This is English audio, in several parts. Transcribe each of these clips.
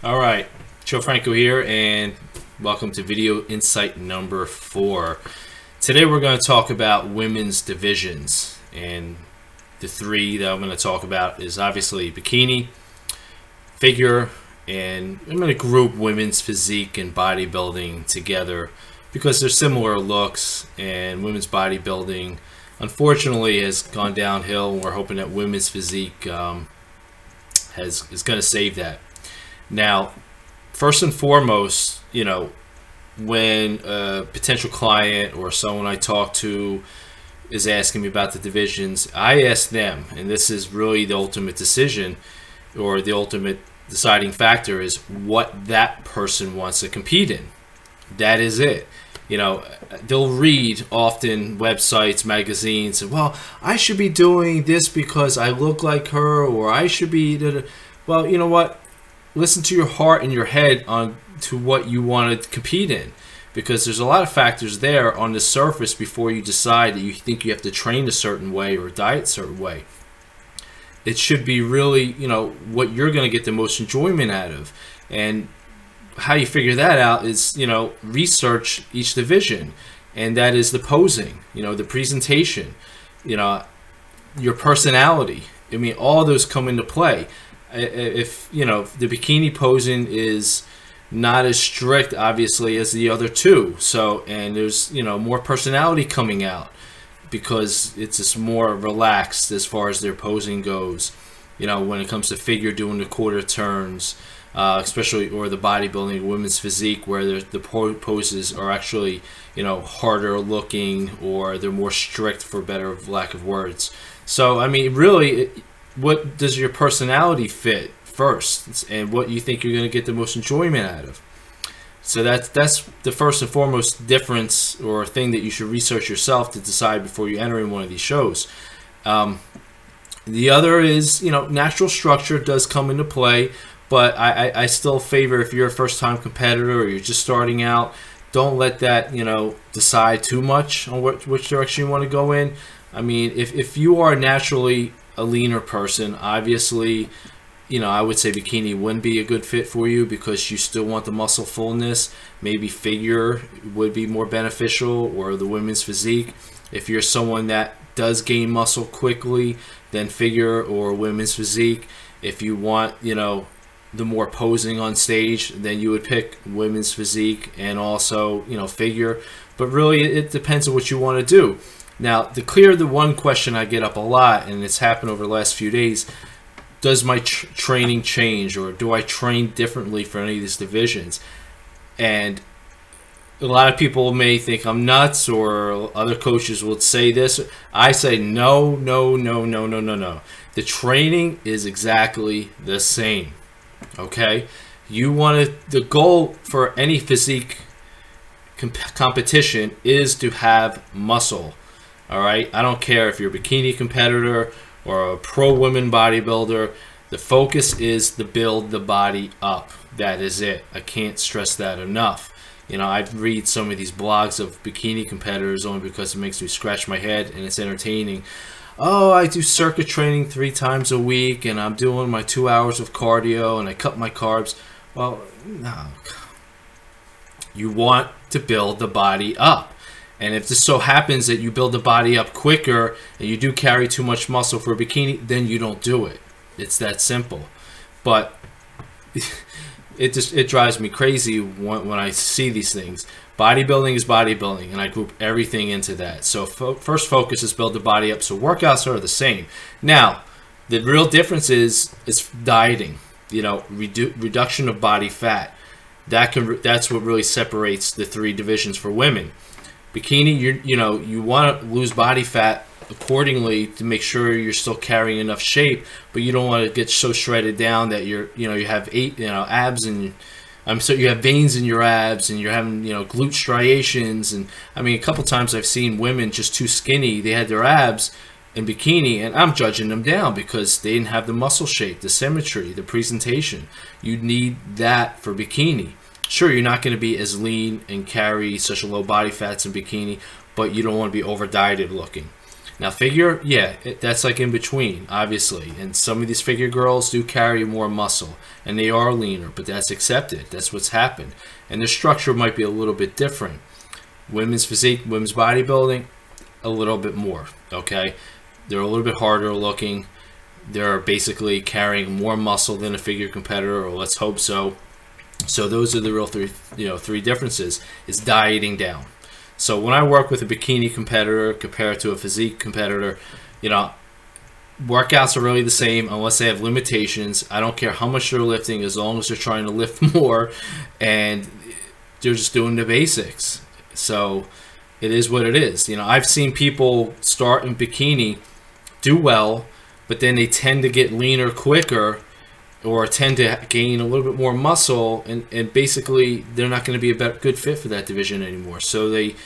All right, Joe Franco here, and welcome to video insight number 4. Today we're going to talk about women's divisions, and the three that I'm going to talk about is obviously bikini, figure, and I'm going to group women's physique and bodybuilding together because they're similar looks, and women's bodybuilding unfortunately has gone downhill, and we're hoping that women's physique is going to save that. Now, first and foremost, when a potential client or someone I talk to is asking me about the divisions, I ask them, and this is really the ultimate decision or the ultimate deciding factor, is what that person wants to compete in. That is it. They'll read often websites, magazines, and, well, I should be doing this because I look like her, or I should be... Well, you know what? Listen to your heart and your head on to what you want to compete in, because there's a lot of factors there on the surface before you decide that you think you have to train a certain way or diet a certain way. It should be really, what you're going to get the most enjoyment out of. And how you figure that out is, research each division, and that is the posing, the presentation, your personality. I mean, all those come into play. If the bikini posing is not as strict obviously as the other two, and there's more personality coming out because it's just more relaxed as far as their posing goes, when it comes to figure, doing the quarter turns, especially, or the bodybuilding, women's physique, where the poses are actually harder looking, or they're more strict, for better lack of words. So I mean, really, what does your personality fit first, and what you think you're going to get the most enjoyment out of? So that's the first and foremost difference, or thing that you should research yourself to decide before you enter in one of these shows. The other is, natural structure does come into play, but I still favor, if you're a first-time competitor or you're just starting out, don't let that decide too much on which direction you want to go in. I mean, if you are naturally a leaner person, obviously, I would say bikini wouldn't be a good fit for you, because you still want the muscle fullness. Maybe figure would be more beneficial, or the women's physique. If you're someone that does gain muscle quickly, then figure or women's physique. If you want, the more posing on stage, then you would pick women's physique and also, figure. But really, it depends on what you want to do. Now, the one question I get up a lot, and it's happened over the last few days: does my training change, or do I train differently for any of these divisions? And a lot of people may think I'm nuts, or other coaches will say this. I say no, no, no, no, no, no, no. The training is exactly the same. Okay? The goal for any physique competition is to have muscle. All right, I don't care if you're a bikini competitor or a pro women bodybuilder. The focus is to build the body up. That is it. I can't stress that enough. I read some of these blogs of bikini competitors only because it makes me scratch my head, and it's entertaining. Oh, I do circuit training 3 times a week, and I'm doing my 2 hours of cardio, and I cut my carbs. Well, no. You want to build the body up. And if this so happens that you build the body up quicker and you do carry too much muscle for a bikini, then you don't do it. It's that simple. But it drives me crazy when I see these things. Bodybuilding is bodybuilding, and I group everything into that. So first focus is build the body up. So workouts are the same. Now, the real difference is dieting. Reduction of body fat. That's what really separates the 3 divisions for women. Bikini, you want to lose body fat accordingly to make sure you're still carrying enough shape, but you don't want to get so shredded down that you have abs, and you have veins in your abs, and you're having glute striations. And I mean, a couple times I've seen women just too skinny. They had their abs in bikini, and I'm judging them down because they didn't have the muscle shape, the symmetry, the presentation. You need that for bikini. Sure, you're not going to be as lean and carry such a low body fats in bikini, but you don't want to be over dieted looking. Now figure, yeah, that's like in between, obviously. And some of these figure girls do carry more muscle, and they are leaner, but that's accepted. That's what's happened. And the structure might be a little bit different. Women's physique, women's bodybuilding, a little bit more, okay? They're a little bit harder looking. They're basically carrying more muscle than a figure competitor, or let's hope so. So those are the real three differences, is dieting down. So when I work with a bikini competitor compared to a physique competitor, workouts are really the same unless they have limitations. I don't care how much they're lifting, as long as they're trying to lift more and they're just doing the basics. So it is what it is. I've seen people start in bikini, do well, but then they tend to get leaner quicker, or tend to gain a little bit more muscle, and basically they're not going to be a good fit for that division anymore. So they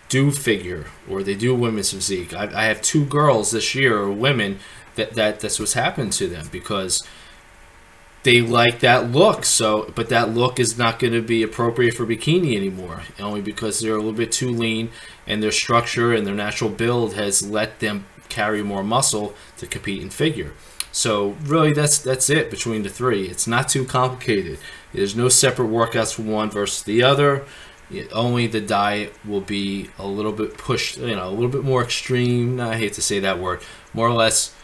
do figure, or they do women's physique. I have 2 girls this year, or women, that's what's happened to them, because they like that look. But that look is not going to be appropriate for bikini anymore, only because they're a little bit too lean, and their structure and their natural build has let them carry more muscle to compete in figure. So really that's it between the 3. It's not too complicated. There's no separate workouts for one versus the other. Only the diet will be a little bit pushed, a little bit more extreme. I hate to say that word. More or less,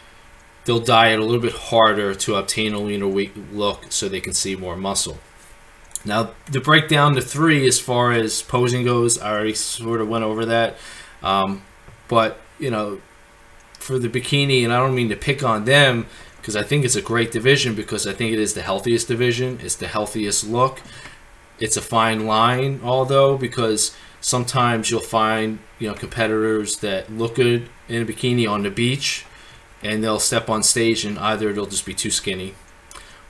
they'll diet a little bit harder to obtain a leaner look so they can see more muscle. Now, to break down the 3 as far as posing goes, I already sort of went over that. But, for the bikini, and I don't mean to pick on them, because I think it's a great division, because I think it is the healthiest division. It's the healthiest look. It's a fine line, although, because sometimes you'll find competitors that look good in a bikini on the beach, and they'll step on stage and either they'll just be too skinny,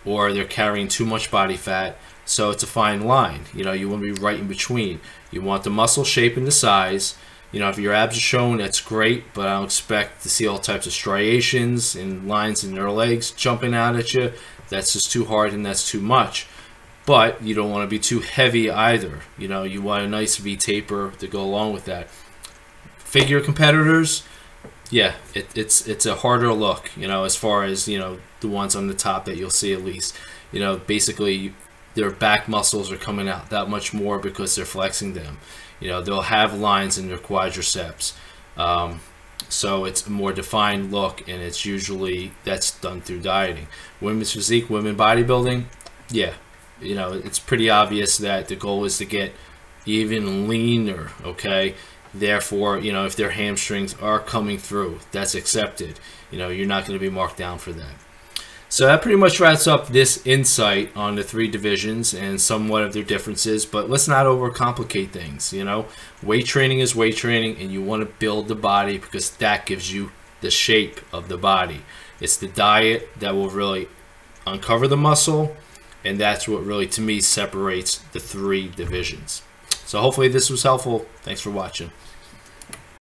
or they're carrying too much body fat. So it's a fine line. You want to be right in between. You want the muscle shape and the size. If your abs are shown, that's great, but I don't expect to see all types of striations and lines in their legs jumping out at you. That's just too hard, and that's too much. But you don't want to be too heavy either. You want a nice V taper to go along with that. Figure competitors, yeah, it's a harder look, as far as, the ones on the top that you'll see at least. Basically their back muscles are coming out that much more because they're flexing them. They'll have lines in their quadriceps. So it's a more defined look, and it's usually, that's done through dieting. Women's physique, women bodybuilding, yeah, it's pretty obvious that the goal is to get even leaner, okay? Therefore, if their hamstrings are coming through, that's accepted. You're not going to be marked down for that. So that pretty much wraps up this insight on the 3 divisions and somewhat of their differences, but let's not overcomplicate things. Weight training is weight training, and you want to build the body because that gives you the shape of the body. It's the diet that will really uncover the muscle, and that's what really, to me, separates the 3 divisions. So hopefully this was helpful. Thanks for watching.